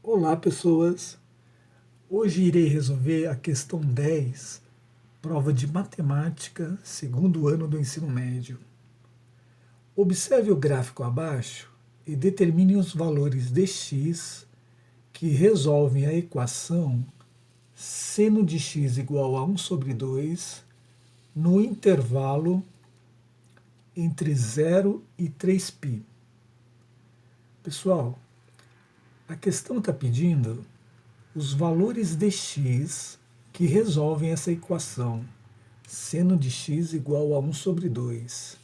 Olá, pessoas! Hoje irei resolver a questão 10, prova de matemática, segundo ano do ensino médio. Observe o gráfico abaixo e determine os valores de x que resolvem a equação seno de x igual a 1 sobre 2 no intervalo entre 0 e 3π. Pessoal, a questão está pedindo os valores de x que resolvem essa equação seno de x igual a 1 sobre 2,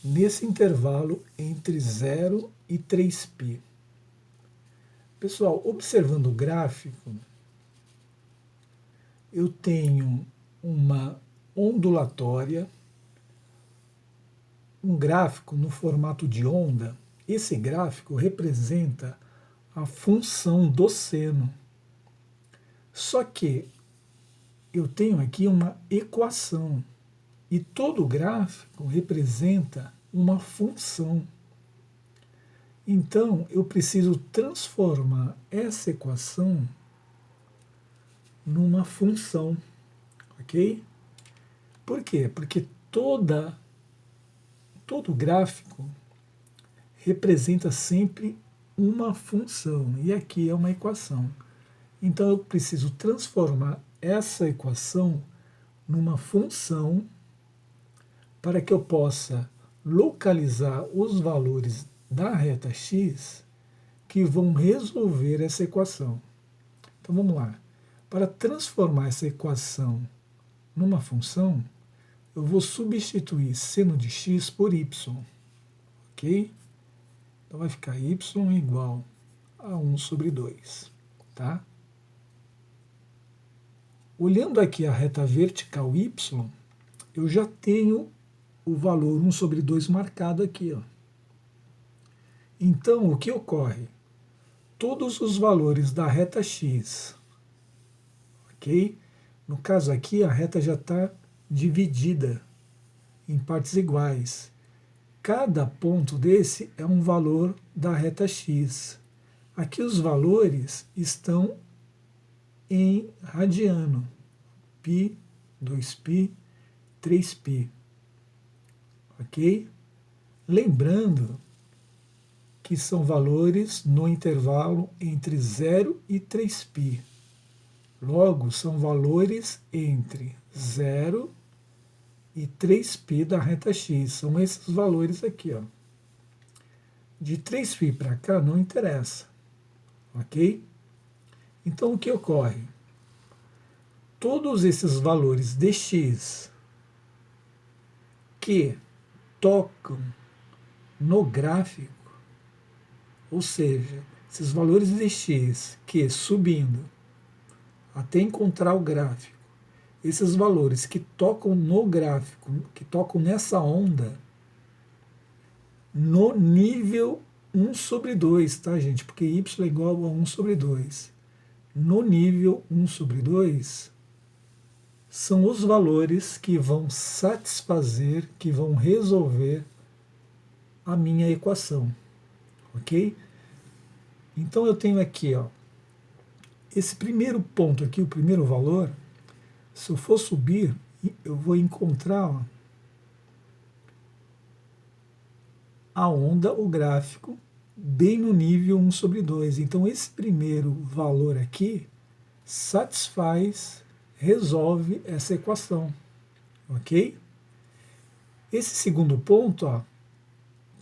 nesse intervalo entre 0 e 3π. Pessoal, observando o gráfico, eu tenho uma ondulatória, um gráfico no formato de onda. Esse gráfico representa a função do seno. Só que eu tenho aqui uma equação e todo gráfico representa uma função. Então, eu preciso transformar essa equação numa função, ok? Por quê? Porque todo gráfico representa sempre uma função, e aqui é uma equação. Então, eu preciso transformar essa equação numa função para que eu possa localizar os valores da reta x que vão resolver essa equação. Então vamos lá. Para transformar essa equação numa função, eu vou substituir seno de x por y, ok? Então vai ficar y igual a 1 sobre 2, tá? Olhando aqui a reta vertical y, eu já tenho o valor 1 sobre 2 marcado aqui, ó. Então, o que ocorre? Todos os valores da reta x, ok? No caso aqui, a reta já está dividida em partes iguais. Cada ponto desse é um valor da reta x. Aqui os valores estão em radiano. π, 2π, 3π. Ok? Lembrando que são valores no intervalo entre 0 e 3π. Logo, são valores entre 0 e 3π da reta x. São esses valores aqui, ó. De 3π para cá não interessa. Ok? Então, o que ocorre? Todos esses valores de x que tocam no gráfico, ou seja, esses valores de x que subindo até encontrar o gráfico, esses valores que tocam no gráfico, que tocam nessa onda, no nível 1 sobre 2, tá, gente? Porque y é igual a 1 sobre 2. No nível 1 sobre 2, são os valores que vão satisfazer, que vão resolver a minha equação, ok? Então eu tenho aqui, ó, esse primeiro ponto aqui, o primeiro valor, se eu for subir, eu vou encontrar, ó, a onda, o gráfico, bem no nível 1 sobre 2. Então esse primeiro valor aqui satisfaz, resolve essa equação, ok? Esse segundo ponto, ó,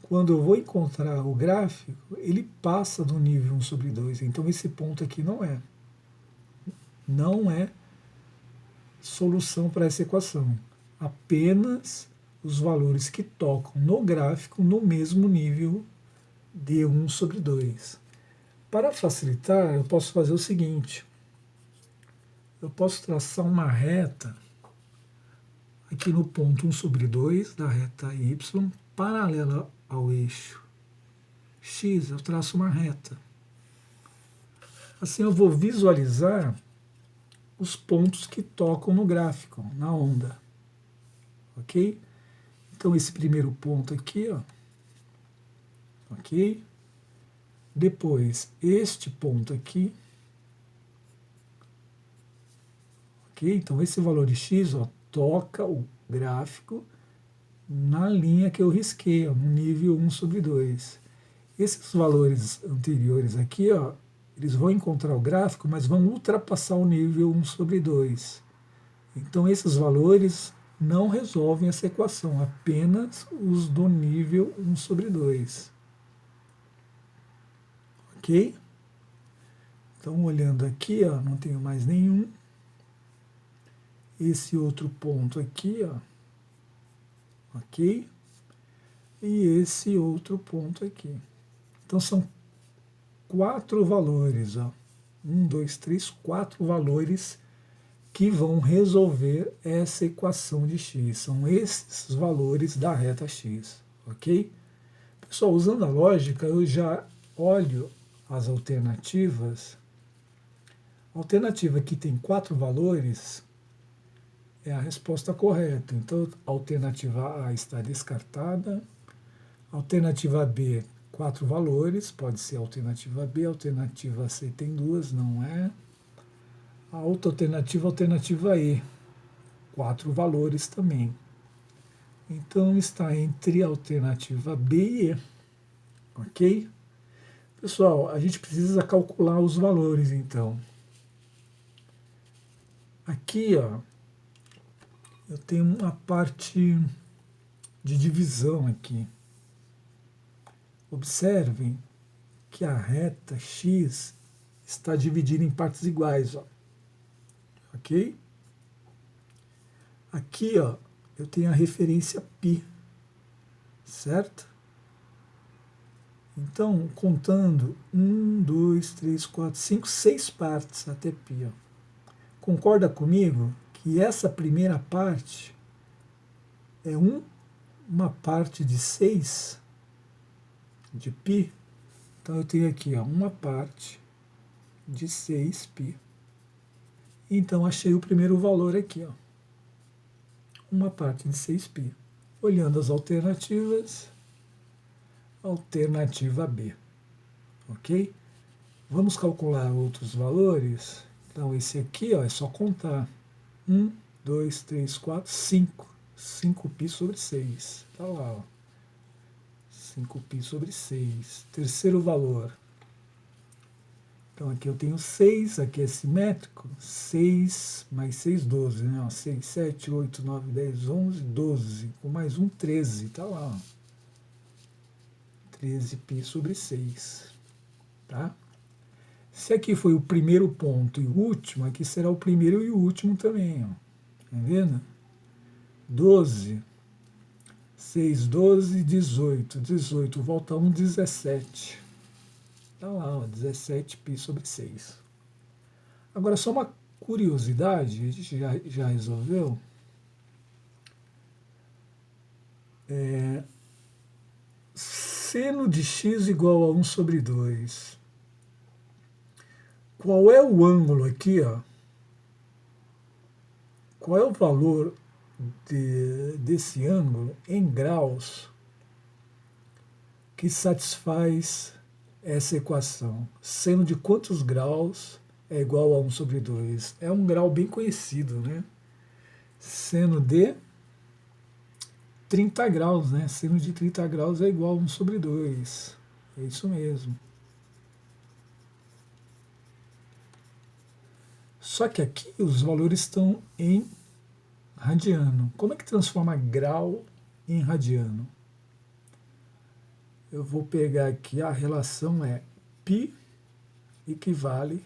quando eu vou encontrar o gráfico, ele passa do nível 1 sobre 2. Então esse ponto aqui não é solução para essa equação. Apenas os valores que tocam no gráfico no mesmo nível de 1 sobre 2. Para facilitar, eu posso fazer o seguinte. Eu posso traçar uma reta aqui no ponto 1 sobre 2 da reta y, paralela ao eixo x, eu traço uma reta. Assim eu vou visualizar os pontos que tocam no gráfico, na onda. Ok? Então esse primeiro ponto aqui, ó, ok? Depois, este ponto aqui. Ok? Então, esse valor de x, ó, toca o gráfico na linha que eu risquei, ó, no nível 1/2. Esses valores anteriores aqui, ó, eles vão encontrar o gráfico, mas vão ultrapassar o nível 1/2. Então, esses valores não resolvem essa equação, apenas os do nível 1/2. Ok? Então, olhando aqui, ó, não tenho mais nenhum. Esse outro ponto aqui, ó, ok? E esse outro ponto aqui. Então, são 4 valores, ó. 1, 2, 3, 4 valores que vão resolver essa equação de x. São esses valores da reta x, ok? Pessoal, usando a lógica, eu já olho as alternativas. A alternativa que tem 4 valores é a resposta correta. Então, a alternativa A está descartada. A alternativa B, 4 valores, pode ser a alternativa B. A alternativa C tem 2, não é. A outra alternativa, a alternativa E, 4 valores também. Então, está entre a alternativa B e E, ok? Pessoal, a gente precisa calcular os valores, então. Aqui, ó, eu tenho uma parte de divisão aqui. Observem que a reta x está dividida em partes iguais, ó. Ok? Aqui, ó, eu tenho a referência π, certo? Então, contando 1, 2, 3, 4, 5, 6 partes até π. Ó. Concorda comigo que essa primeira parte é uma parte de 6 de π? Então, eu tenho aqui, ó, uma parte de 6π. Então, achei o primeiro valor aqui, ó. Uma parte de 6π. Olhando as alternativas, alternativa B. Ok? Vamos calcular outros valores. Então, esse aqui, ó, é só contar. 1, 2, 3, 4, 5. 5π sobre 6. Está lá, ó. 5π sobre 6. Terceiro valor. Então, aqui eu tenho 6, aqui é simétrico. 6 mais 6, 12. Né? Ó, 6, 7, 8, 9, 10, 11, 12. Com mais um, 13. Está lá, ó. 13π sobre 6. Tá? Se aqui foi o primeiro ponto e o último, aqui será o primeiro e o último também. Ó. Tá vendo? 12. 6, 12, 18. 18 volta a 1, 17. Está lá, ó, 17π sobre 6. Agora, só uma curiosidade, a gente já resolveu. Seno de x igual a 1/2. Qual é o ângulo aqui, ó? Qual é o valor desse ângulo em graus que satisfaz essa equação? Seno de quantos graus é igual a 1/2? É um grau bem conhecido, né? Seno de 30 graus, né? Seno de 30 graus é igual a 1/2. É isso mesmo. Só que aqui os valores estão em radiano. Como é que transforma grau em radiano? Eu vou pegar aqui, a relação é π equivale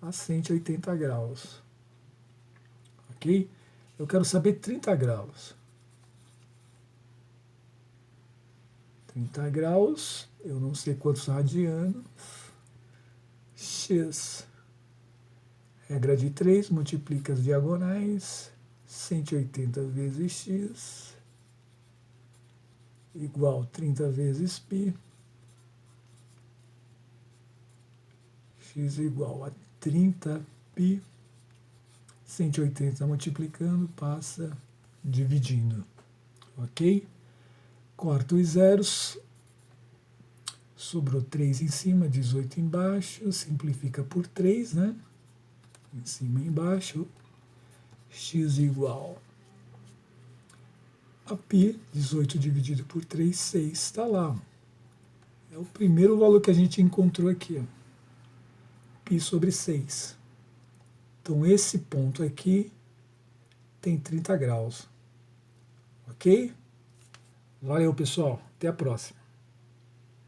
a 180 graus. Ok? Eu quero saber 30 graus. 30 graus, eu não sei quantos radianos. X. Regra de 3, multiplica as diagonais. 180 vezes x igual 30 vezes π. X igual a 30π. 180 multiplicando passa dividindo. Ok? Corto os zeros. Sobrou 3 em cima, 18 embaixo, simplifica por 3, né? Em cima e embaixo, x igual a π, 18 dividido por 3, 6, está lá. É o primeiro valor que a gente encontrou aqui, ó. π sobre 6. Então, esse ponto aqui tem 30 graus. Ok? Valeu, pessoal. Até a próxima.